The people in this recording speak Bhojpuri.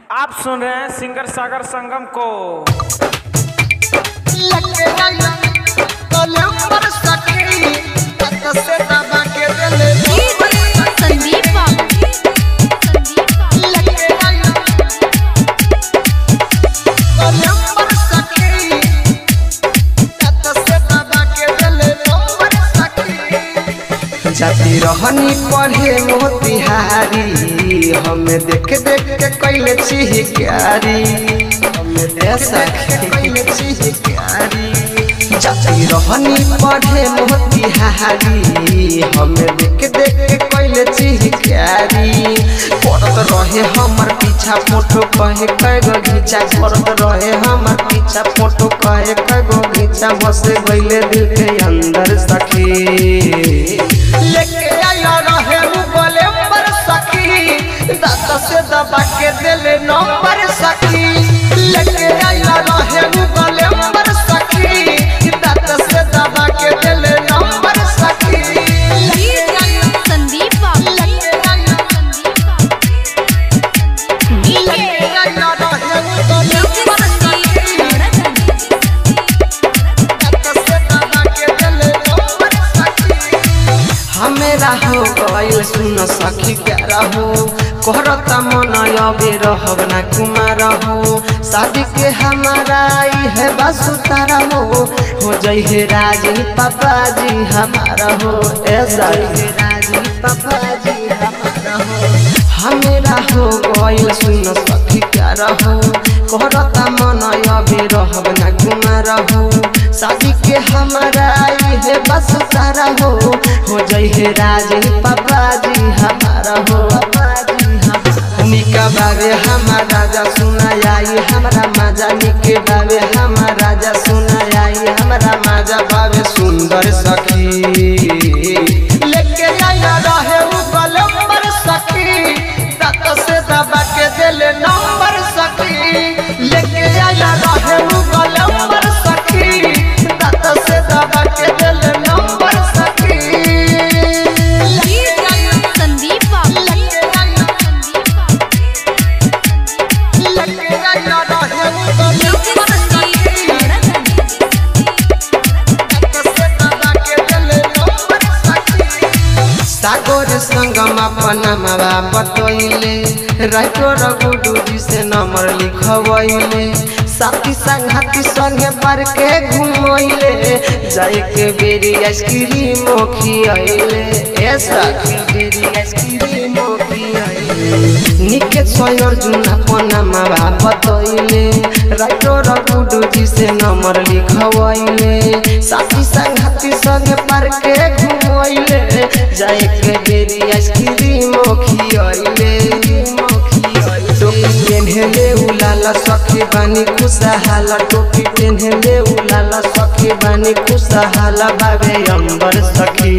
आप सुन रहे हैं सिंगर सागर संगम को। जाती रहनी पढ़े मोतिहारी, हमें देख देख के कैले चिहिकारी, हमें ऐसा कैले चिहिकारी। जाती रहनी पढ़े मोतिहारी, हमें देख देख के कैले चिहिकारी। पड़त रहे हमर पीछा फोटो कहे कैगो घीचा, पड़त रहे हमर पीछा फोटो कहे कैगो घीचा। बसे गइले दिल के अंदर सखी, लेके आया रहे वो गोलेम्बर सखी, दांत से दबा के दिले नंबर सखी। लेके आया रहे वो गोलेम्बर सखी, दांत से दबा के दिले नंबर सखी। संदीप हमेरा हो गइल सुन सखी प्यारा हो, कहरता मन अबे रहब ना कुमार हो। शादी के हमारा है बसुतारा हो जई है राजी पापा जी हमारा हो, ऐसा है राजी पापा जी हमारा हो। हमेरा हो गइल सुन सखी प्यारा हो, कहरता मन अबे रहब ना कुमार हो। शादी के हमारा है बसुतारा हो जई है राजी पापा जी हमारा हो। निका बाबे हमारा राजा सुना आई हमारा मजा, निके बाबे हमारा राजा सुना आई हमारा मजा। बाबे सुंदर सखी लेके आया रहे वो गोलेम्बर सखी, दांत से दबा के दिले नंबर सखी। लेके आया रहे वो गोलेम्बर सखी, दांत से दबा के दिले नंबर सखी। सागर संगम अपना मावा बतैले, राइटो रघुडू जी से नंबर लिखवैले। साथी संगती संगे पर के घुमैले, जाए के बेरी आइसक्रीम खियाइले, ऐसा बेरी आइसक्रीम खियाइले। निके सोयर जुना अपना मावा बतैले, राइटो रघुडू जी से नंबर लिखवैले। साथी संगती संगे पर के घुमैले, जाए के बेरी आइसक्रीम खियाइले। टोपी पेन्हले उलाला सखी बानी खुशहाल, टोपी पेन्हले उलाला सखी बानी खुशहाल। बाबे अंबर सखी